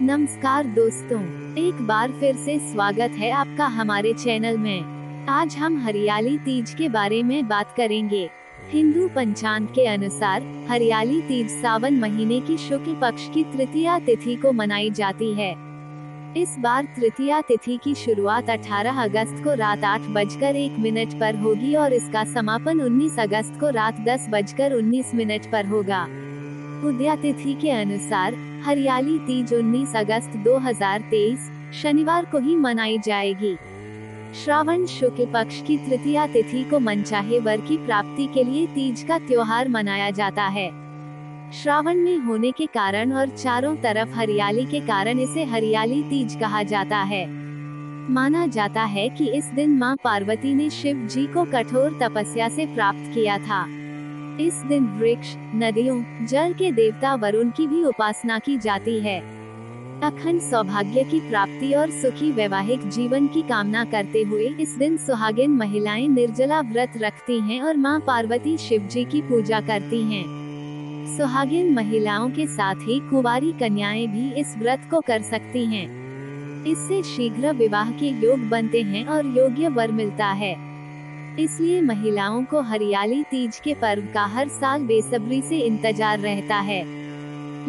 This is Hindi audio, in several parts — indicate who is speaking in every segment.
Speaker 1: नमस्कार दोस्तों, एक बार फिर से स्वागत है आपका हमारे चैनल में। आज हम हरियाली तीज के बारे में बात करेंगे। हिंदू पंचांग के अनुसार हरियाली तीज सावन महीने की शुक्ल पक्ष की तृतीया तिथि को मनाई जाती है। इस बार तृतीया तिथि की शुरुआत 18 अगस्त को रात 8:01 पर होगी और इसका समापन 19 अगस्त को रात 10:19 पर होगा। उदया तिथि के अनुसार हरियाली तीज 19 अगस्त 2023 शनिवार को ही मनाई जाएगी। श्रावण शुक्ल पक्ष की तृतीया तिथि को मनचाहे वर की प्राप्ति के लिए तीज का त्योहार मनाया जाता है। श्रावण में होने के कारण और चारों तरफ हरियाली के कारण इसे हरियाली तीज कहा जाता है। माना जाता है कि इस दिन मां पार्वती ने शिव जी को कठोर तपस्या से प्राप्त किया था। इस दिन वृक्ष, नदियों, जल के देवता वरुण की भी उपासना की जाती है। अखंड सौभाग्य की प्राप्ति और सुखी वैवाहिक जीवन की कामना करते हुए इस दिन सुहागिन महिलाएं निर्जला व्रत रखती हैं और मां पार्वती शिव जी की पूजा करती हैं। सुहागिन महिलाओं के साथ ही कुंवारी कन्याएं भी इस व्रत को कर सकती हैं। इससे शीघ्र विवाह के योग बनते हैं और योग्य वर मिलता है। इसलिए महिलाओं को हरियाली तीज के पर्व का हर साल बेसब्री से इंतजार रहता है।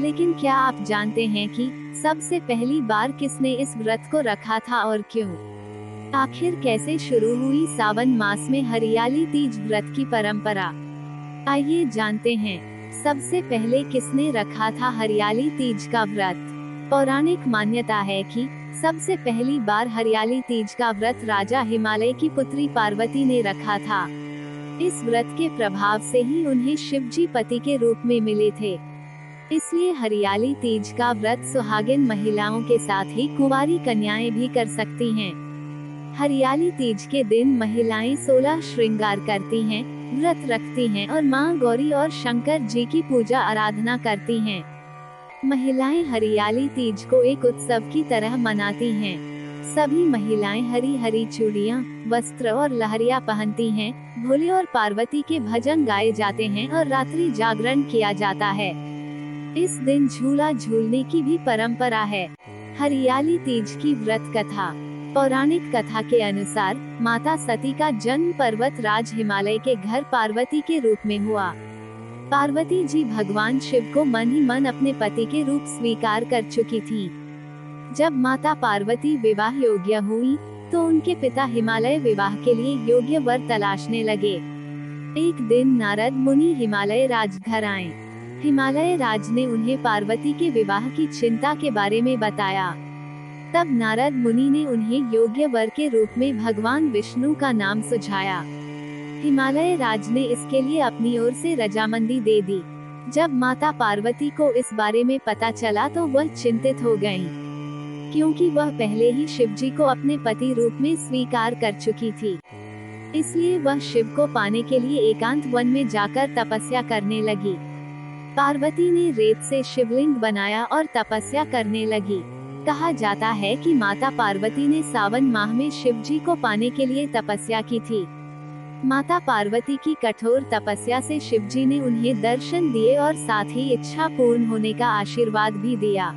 Speaker 1: लेकिन क्या आप जानते हैं कि सबसे पहली बार किसने इस व्रत को रखा था और क्यों? आखिर कैसे शुरू हुई सावन मास में हरियाली तीज व्रत की परंपरा? आइए जानते हैं। सबसे पहले किसने रखा था हरियाली तीज का व्रत? पौराणिक मान्यता है कि सबसे पहली बार हरियाली तीज का व्रत राजा हिमालय की पुत्री पार्वती ने रखा था। इस व्रत के प्रभाव से ही उन्हें शिव जी पति के रूप में मिले थे। इसलिए हरियाली तीज का व्रत सुहागिन महिलाओं के साथ ही कुंवारी कन्याएं भी कर सकती हैं। हरियाली तीज के दिन महिलाएं 16 श्रृंगार करती हैं, व्रत रखती हैं और मां गौरी और शंकर जी की पूजा आराधना करती हैं। महिलाएं हरियाली तीज को एक उत्सव की तरह मनाती हैं। सभी महिलाएं हरी हरी चूड़ियां, वस्त्र और लहरिया पहनती हैं। भोले और पार्वती के भजन गाए जाते हैं और रात्रि जागरण किया जाता है। इस दिन झूला झूलने की भी परंपरा है। हरियाली तीज की व्रत कथा। पौराणिक कथा के अनुसार माता सती का जन्म पर्वत राज हिमालय के घर पार्वती के रूप में हुआ। पार्वती जी भगवान शिव को मन ही मन अपने पति के रूप स्वीकार कर चुकी थी। जब माता पार्वती विवाह योग्य हुई, तो उनके पिता हिमालय विवाह के लिए योग्य वर तलाशने लगे। एक दिन नारद मुनि हिमालय राज घर आए। हिमालय राज ने उन्हें पार्वती के विवाह की चिंता के बारे में बताया। तब नारद मुनि ने उन्हें योग्य वर के रूप में भगवान विष्णु का नाम सुझाया। हिमालय राज ने इसके लिए अपनी ओर से रजामंदी दे दी। जब माता पार्वती को इस बारे में पता चला तो वह चिंतित हो गईं, क्योंकि वह पहले ही शिव जी को अपने पति रूप में स्वीकार कर चुकी थी। इसलिए वह शिव को पाने के लिए एकांत वन में जाकर तपस्या करने लगी। पार्वती ने रेत से शिवलिंग बनाया और तपस्या करने लगी। कहा जाता है कि माता पार्वती ने सावन माह में शिव जी को पाने के लिए तपस्या की थी। माता पार्वती की कठोर तपस्या से शिव जी ने उन्हें दर्शन दिए और साथ ही इच्छा पूर्ण होने का आशीर्वाद भी दिया।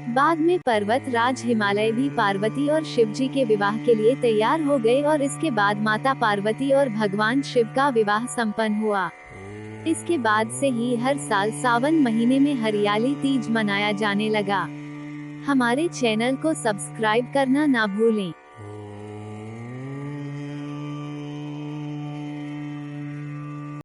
Speaker 1: बाद में पर्वत राज हिमालय भी पार्वती और शिव जी के विवाह के लिए तैयार हो गए और इसके बाद माता पार्वती और भगवान शिव का विवाह संपन्न हुआ। इसके बाद से ही हर साल सावन महीने में हरियाली तीज मनाया जाने लगा। हमारे चैनल को सब्सक्राइब करना ना भूलें।